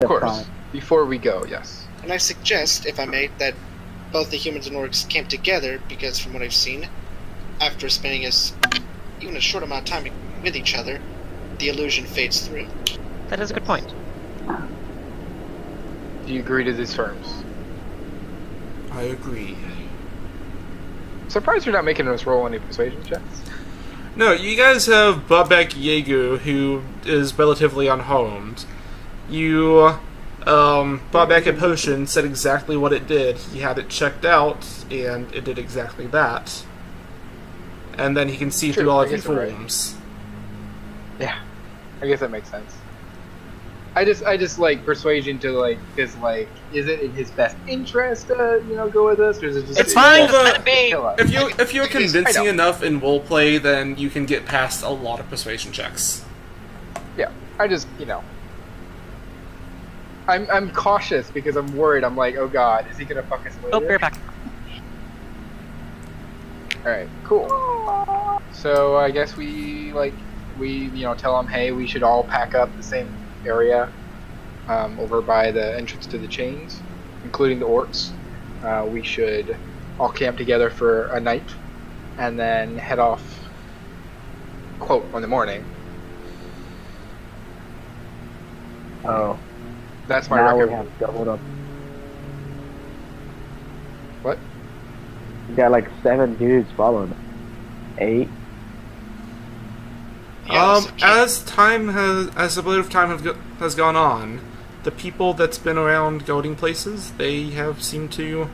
Of course. Before we go, yes. And I suggest, if I may, that both the humans and orcs camp together, because from what I've seen, after spending even a short amount of time with each other, the illusion fades through. That is a good point. Do you agree to these terms? I agree. Surprised you're not making us roll any persuasion checks. No, you guys have Babek Yegu, who is relatively unharmed. You, Babek a potion said exactly what it did. He had it checked out, and it did exactly that. And then he can see through all of your forms. Yeah, I guess that makes sense. I just like persuasion to like, cause like, is it in his best interest to go with us, or is it just? It's fine. If you're convincing enough in roleplay, then you can get past a lot of persuasion checks. Yeah, I just I'm cautious because I'm worried. I'm like, oh god, is he gonna fuck us later? Oh, bear back. All right, cool. So I guess we tell him, hey, we should all pack up the same area over by the entrance to the chains, including the orcs. We should all camp together for a night and then head off, quote, in the morning. Oh. That's my now we recommendation. have doubled up. What? We got like 7 dudes following. 8. As a bit of time has gone on, the people that's been around goading places, they have seemed to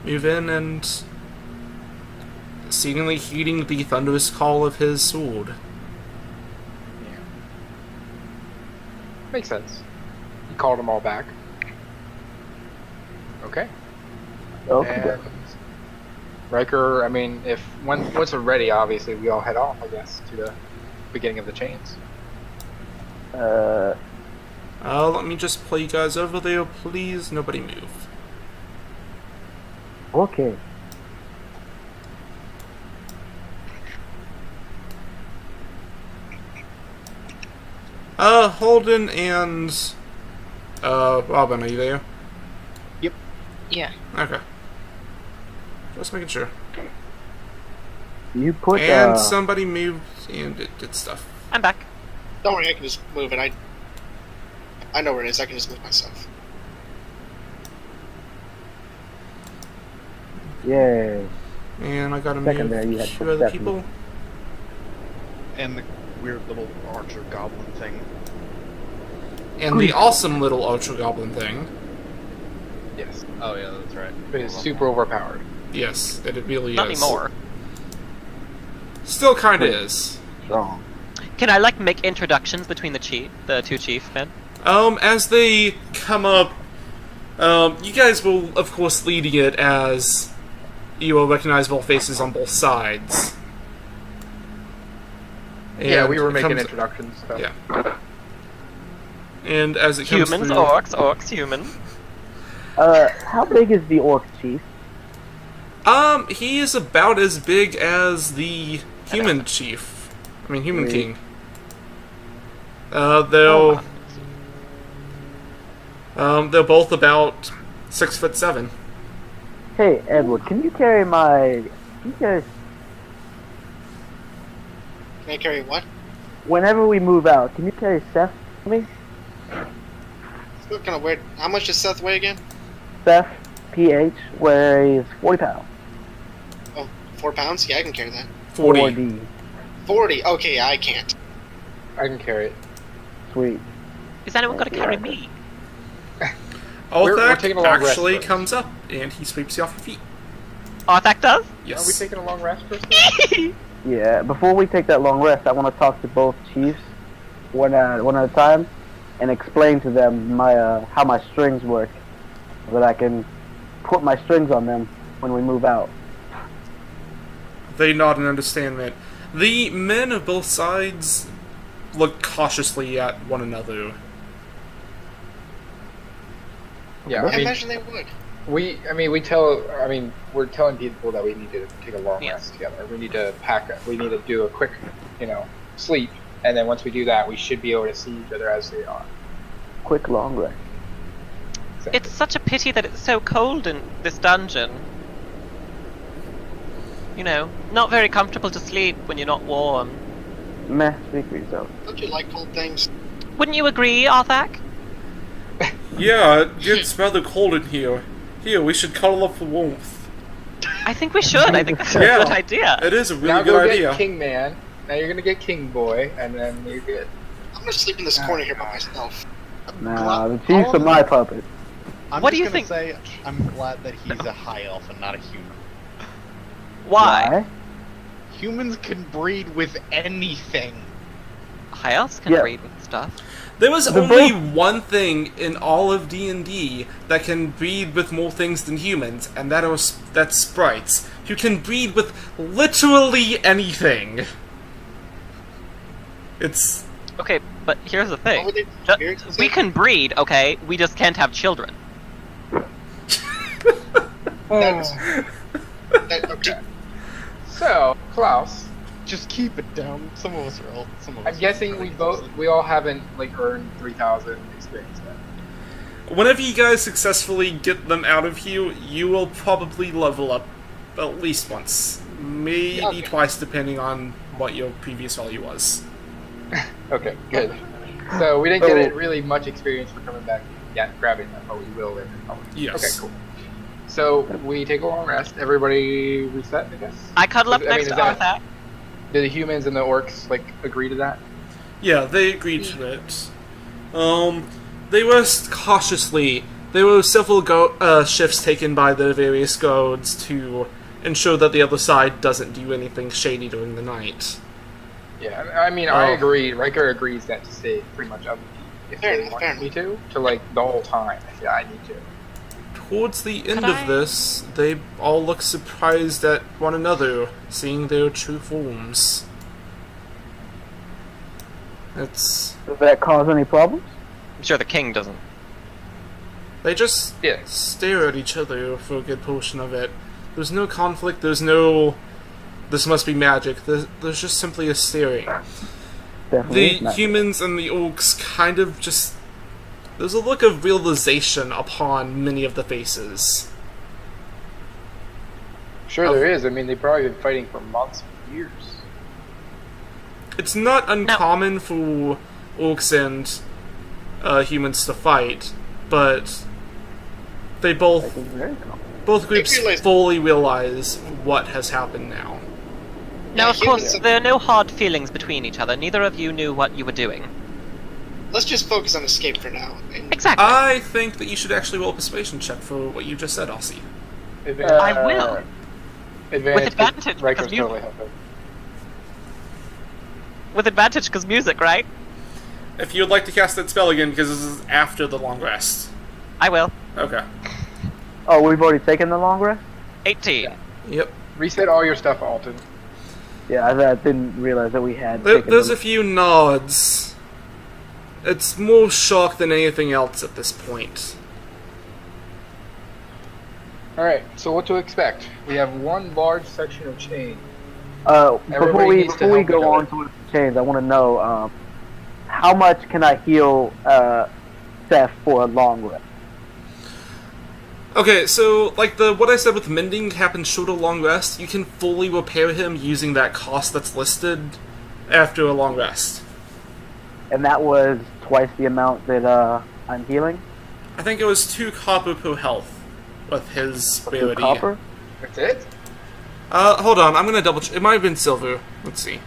move in and seemingly heeding the thunderous call of his sword. Yeah. Makes sense. He called them all back. Okay. Okay. And Riker, I mean, once we're ready, obviously we all head off, I guess, to the beginning of the chains. Let me just play you guys over there, please. Nobody move. Okay. Holden and Robin, are you there? Yep. Yeah. Okay. Just making sure. You put And somebody moved and it did stuff. I'm back. Don't worry, I can just move it. I know where it is. I can just move myself. Yay. And I gotta Second there, you move had 2 other Stephanie. people. And the weird little archer goblin thing. And the awesome little Ultra Goblin thing. Yes. Oh yeah, that's right. But it's super overpowered. Yes, it really Not is. anymore. Still kinda is. Strong. Can I make introductions between the two chief men? As they come up, you guys will, of course, leading it as you will recognizable faces on both sides. Yeah, And we were it making comes- introductions. So. Yeah. And as it comes Humans, through, orcs, human. How big is the orc chief? he is about as big as the human chief. I mean, human king. They're both about 6'7". Hey, Edward, can you carry Can I carry what? whenever we move out, can you carry Seth for me? It's kind of weird. How much does Seth weigh again? Seth, PH, weighs 40 pounds. Oh, 4 pounds? Yeah, I can carry that. 40. 4D. 40? Okay, yeah, I can't. I can carry it. Sweet. Is anyone gonna carry me? We're Olthak taking a long rest actually first. comes up, and he sweeps you off your feet. Arthak does? Yes. Are we taking a long rest first? Yeah, before we take that long rest, I want to talk to both chiefs one at a time and explain to them how my strings work, so that I can put my strings on them when we move out. They nod and understand that. The men of both sides look cautiously at one another. Yeah, I imagine they would. we're telling people that we need to take a long rest together. We need to we need to do a quick, sleep, and then once we do that, we should be able to see each other as they are. Quick long rest. Exactly. It's such a pity that it's so cold in this dungeon. You know, not very comfortable to sleep when you're not warm. Meh, speak for yourself. Don't you like cold things? Wouldn't you agree, Arthak? Yeah, it gets rather cold in here. Here, we should cuddle up for warmth. I think we should. I think that's a Yeah. good idea. It is a really Now good go idea. get King Man. Now you're gonna get King Boy, and then you're good. I'm gonna sleep in this corner here by myself. Nah, the chief's are my puppet. I'm What just do you gonna think? say I'm glad that he's a high elf and not a human. Why? Humans can breed with anything. High elves can Yeah. breed with stuff. There was The only both- one thing in all of D&D that can breed with more things than humans, and that's sprites, who can breed with literally anything. It's... Okay, but here's the What thing. were they? Ju- Spirits and we stuff? can breed, okay? We just can't have children. That's, okay. So, Klaus, Just keep it down. Some of us are old. Some of us. I'm guessing we all haven't like earned 3,000 experience yet. Whenever you guys successfully get them out of here, you will probably level up at least once. Maybe Okay. twice, depending on what your previous value was. Okay, good. So we didn't get Oh. it really much experience for coming back, grabbing them, but we will later. Probably. Yes. Okay, cool. So we take a long rest. Everybody reset, I guess. I cuddle up I mean, next is to that- Arthak. Did the humans and the orcs like agree to that? Yeah, they agreed to it. They were cautiously... There were several shifts taken by the various guards to ensure that the other side doesn't do anything shady during the night. Yeah, I mean, I Oh. agree. Riker agrees that to stay pretty much up if Fair they enough, want fair me to like the whole time. Yeah, I need to. Towards the end Could I- of this, they all look surprised at one another, seeing their true forms. It's... Does that cause any problems? I'm sure the king doesn't. They just Yeah. stare at each other for a good portion of it. There's no conflict, there's no... This must be magic. There's just simply a staring. Definitely. The not. humans and the orcs kind of just... There's a look of realization upon many of the faces. Sure, there is. I mean, they've probably been fighting for months, years. It's not uncommon for orcs and humans to fight, but they That both is very common. groups realize- fully realize what has happened now. Now, of Yeah, course, humans- there are no hard feelings between each other. Neither of you knew what you were doing. Let's just focus on escape for now. And Exactly. I think that you should actually roll a persuasion check for what you just said, Aussie. I will. Advantage. advantage, Riker's because you- totally helping. With advantage, because music, right? If you would like to cast that spell again, because this is after the long rest. I will. Okay. Oh, we've already taken the long rest? 18. Yep. Reset all your stuff, Alton. Yeah, I didn't realize that we had taken There's the... a few nods. It's more shock than anything else at this point. Alright, so what to expect? We have one large section of chain. Before Everybody we needs to help go each on other. to the chains, I want to know how much can I heal Seth for a long rest? Okay, so like what I said with mending happens short of long rest, you can fully repair him using that cost that's listed after a long rest. And that was twice the amount that I'm healing. I think it was 2 copper per health with his The rarity. copper. That's it? Hold on, I'm gonna double check. It might have been silver. Let's see.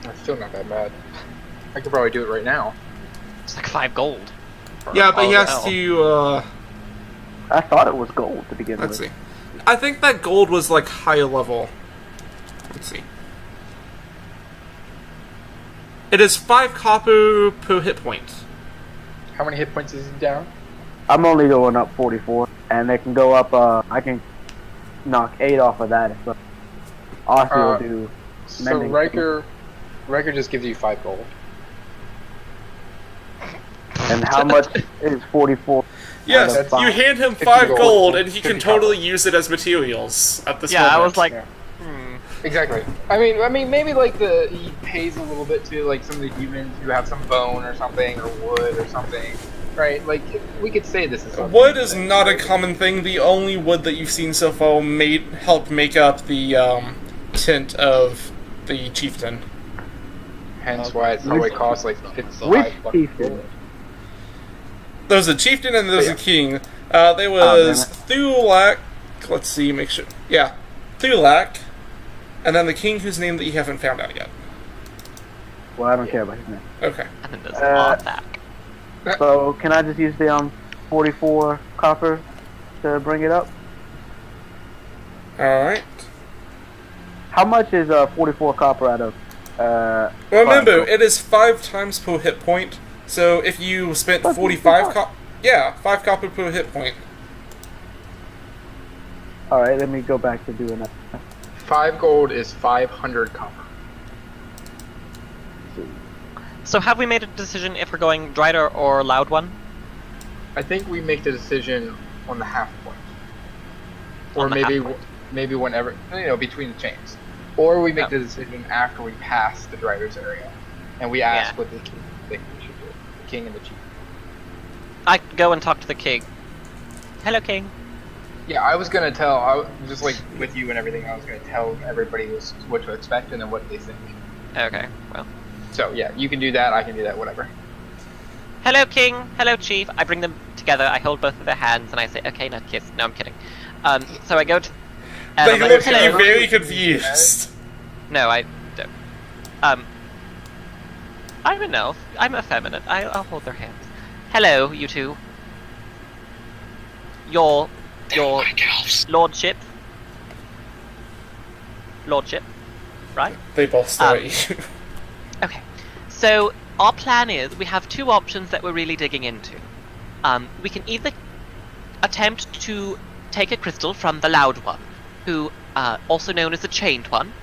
That's still not that bad. I could probably do it right now. It's like 5 gold. Yeah, but he Oh, has hell. to, I thought it was gold to begin let's with. see. I think that gold was like higher level. Let's see. It is 5 copper per hit point. How many hit points is he down? I'm only going up 44, and they can go up. I can knock 8 off of that. If Aussie Uh, will do. So Mending. Riker just gives you 5 gold. And how much is 44? Yes, out of you 5? hand him 50 5 gold, gold, and he 50 can totally use it as materials at this Yeah, moment. I was like, Yeah. hmm. Exactly. I mean, maybe like he pays a little bit to like some of the humans who have some bone or something or wood or something. right? Like, we could say this is something. Wood is not a common thing. The only wood that you've seen so far helped make up the tent of the chieftain. Hence why it probably costs like 55 Which bucks. chieftain? There's a chieftain and there's Yeah. a king. There was damn Thulak. Let's see, make sure. Yeah, Thulak. And then the king whose name that you haven't found out yet. Well, I don't care about his name. Okay. And then there's Uh, Arthak. So can I just use the 44 copper to bring it up? Alright. How much is 44 copper out of? Remember, five? it is 5 times per hit point. So if you spent That's 45 not copper. Yeah, 5 copper per hit point. All right, let me go back to doing that. 5 gold is 500 copper. So have we made a decision if we're going Drider or Loud One? I think we make the decision on the half point. Or On the maybe half point. maybe whenever, between the chains. Or we make Yeah. the decision after we pass the driver's area. And we ask Yeah. what the king think we should do. The king and the chief. I go and talk to the king. Hello, king. Yeah, I was gonna tell, just like with you and everything, I was gonna tell everybody what to expect and then what they think. Okay, well. So yeah, you can do that, I can do that, whatever. Hello, king. Hello, chief. I bring them together. I hold both of their hands and I say, okay, now kiss. No, I'm kidding. So I go to. They I'm like, look at you hello. very confused. No, I don't. I'm an elf. I'm effeminate. I'll hold their hands. Hello, you two. Your Like elves. lordship. Lordship, right? They both stare at you. Okay. So our plan is we have 2 options that we're really digging into. We can either attempt to take a crystal from the Loud One, who, also known as the Chained One,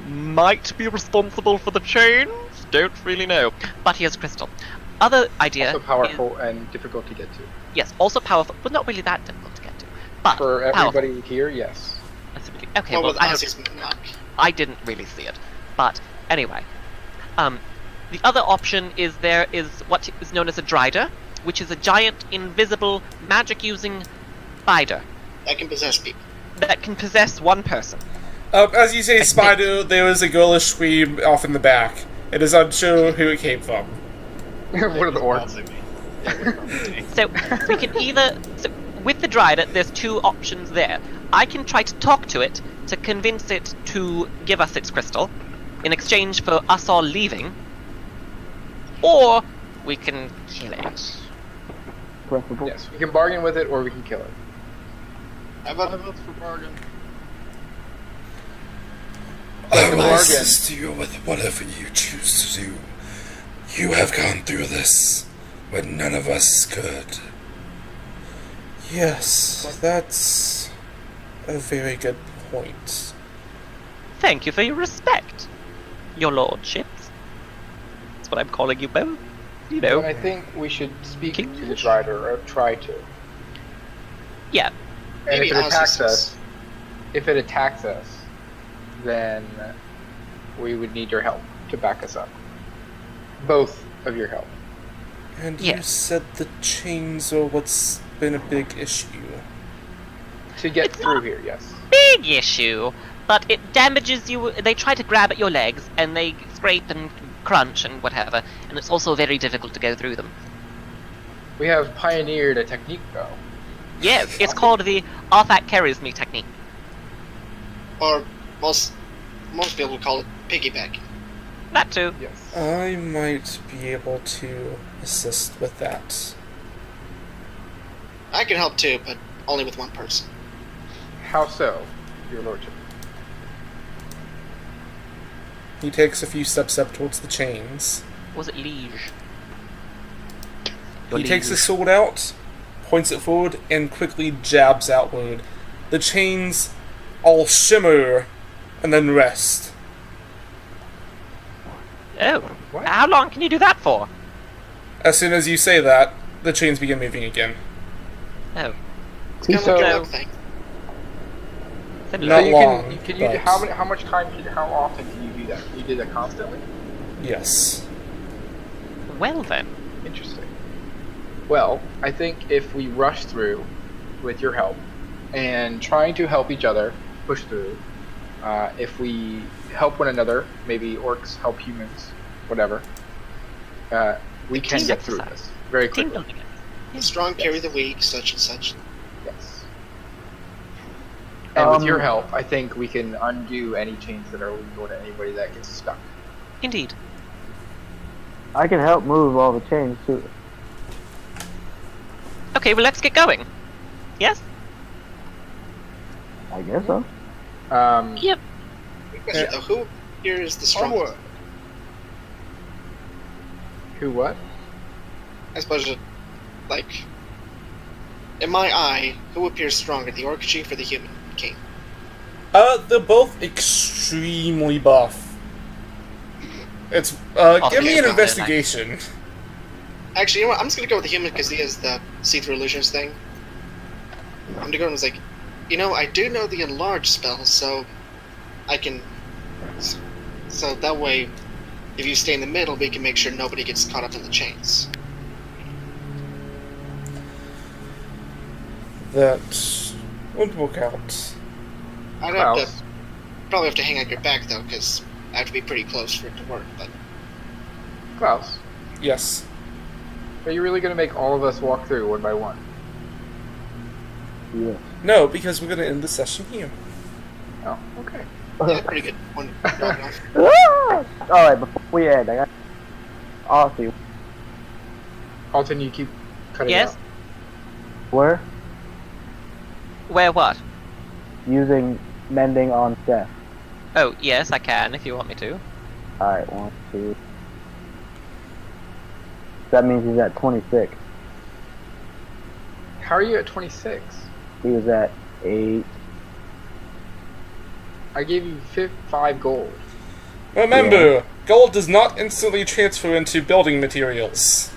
might be responsible for the chains. Don't really know, but he has a crystal. Other idea. Also powerful and difficult to get to. Yes, also powerful, but not really that difficult to get to. But For powerful. everybody here, yes. Okay, Well, well, with I us, don't. he's not. I didn't really see it. But anyway, the other option is there is what is known as a Drider, which is a giant, invisible, magic-using spider That can possess people. that can possess one person. As you say, spider, there is a girlish scream off in the back. It is unsure who it came from. What are the orcs? So we can either with the Drider, there's 2 options there. I can try to talk to it to convince it to give us its crystal in exchange for us all leaving, or we can kill it. Preferable. Yes, we can bargain with it or we can kill it. I vote for bargain. I will bargain. assist you with whatever you choose to do. You have gone through this when none of us could. Yes, that's a very good point. Thank you for your respect, your lordships. That's what I'm calling you both. You know. And I think we should speak King- to the driver, or try to. Yeah. And Maybe if it attacks Ozzy us, then we would need your help to back us up. Both of your help. And you Yes. said the chains are what's been a big issue. To get It's through not- here, yes. Big issue, but it damages you. They try to grab at your legs, and they scrape and crunch and whatever, and it's also very difficult to go through them. We have pioneered a technique, though. Yeah, it's called the Arthak carries me technique. Or most people would call it piggyback. That too. Yes. I might be able to assist with that. I can help too, but only with one person. How so, your lordship? He takes a few steps up towards the chains. Was it liege? He takes his sword out, points it forward, and quickly jabs outward. The chains all shimmer and then rest. Oh, What? how long can you do that for? As soon as you say that, the chains begin moving again. Oh, It's kind of So- like a luck thing. similar. Not so you long, can you but- how much time how often can you do that? Can you do that constantly? Yes. Well then, Interesting. Well, I think if we rush through with your help and trying to help each other push through, if we help one another, maybe orcs help humans, whatever, we can Team get through exercise. this very Team quickly. building it. The strong carry the weak, such and such. Yes. And with your Um, help, I think we can undo any chains that are legal to anybody that gets stuck. Indeed. I can help move all the chains too. Okay, well, let's get going. Yes? I guess so. Yep. Quick question though, who here is the strongest? Onward. Who what? I suppose, like, in my eye, who appears stronger, the orc chief or the human king? They're both extremely buff. It's, give Okay, me an fine, investigation. Actually, you know what? I'm just gonna go with the human because he has the see-through illusions thing. I'm gonna go and was like, you know, I do know the enlarge spell, so I can. So that way, if you stay in the middle, we can make sure nobody gets caught up in the chains. That would work out. I'd have Klaus. to probably have to hang on your back though, because I have to be pretty close for it to work. But Klaus, Yes. are you really going to make all of us walk through one by one? Yeah. No, because we're gonna end the session here. Oh, okay. yeah, pretty good. One, enough. Alright, before we end, I got. Honestly, Alton, you keep cutting Yes? out. where? Where what? Using mending on Steph. Oh, yes, I can if you want me to. Alright, 1, 2. That means he's at 26. How are you at 26? He was at 8. I gave you 5 gold. Remember, gold does not instantly transfer into building materials.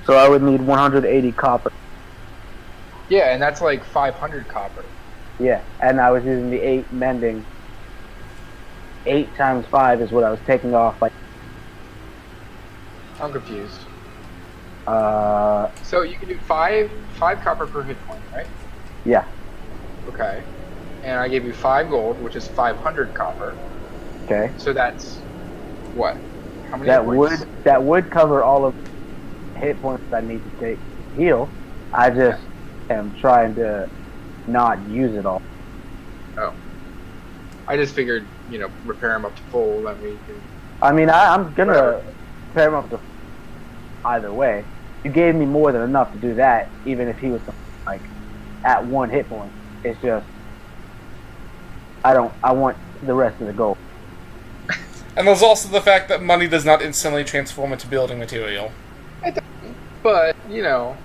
So I would need 180 copper. Yeah, and that's like 500 copper. Yeah, and I was using the 8 mending. 8 times 5 is what I was taking off. Like, I'm confused. uh, So you can do 5 copper per hit point, right? yeah. Okay. And I gave you 5 gold, which is 500 copper. Okay. So that's what? How many That hit points? would cover all of hit points that I need to take heal. I just am trying to not use it all. Oh. I just figured, repair them up to full, then we can. I mean, I'm gonna Whatever. pair him up to either way. You gave me more than enough to do that, even if he was like at 1 hit point. It's just I want the rest of the gold. And there's also the fact that money does not instantly transform into building material. But, that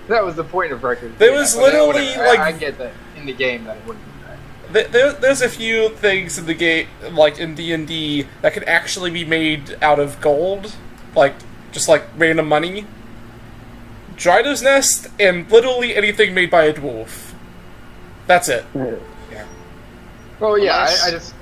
was the point of record. There was literally, I get that in the game that it wouldn't do that. There's a few things in the game, like in D&D, that can actually be made out of gold, just like random money. Drider's Nest, and literally anything made by a dwarf. That's it. Well, yeah, Unless-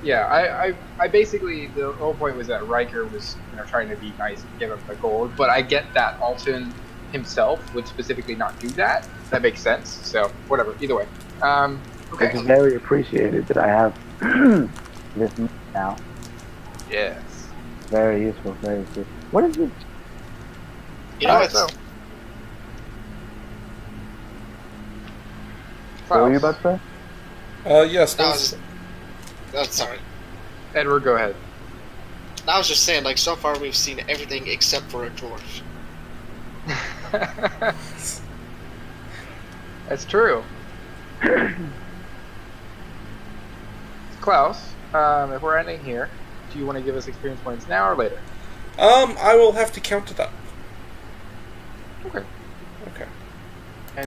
I basically, the whole point was that Riker was, trying to be nice and give him the gold, but I get that Alton himself would specifically not do that. That makes sense, so, whatever, either way. It's Okay. very appreciated that I have this now. Yes. Very useful, very useful. What is it? You know Alright, what's so. What were you Klaus, about to say? Yes, I was sorry. Edward, go ahead. I was just saying, like, so far we've seen everything except for a dwarf. That's true. Klaus, if we're ending here, do you want to give us experience points now or later? I will have to count it up. Okay. Okay.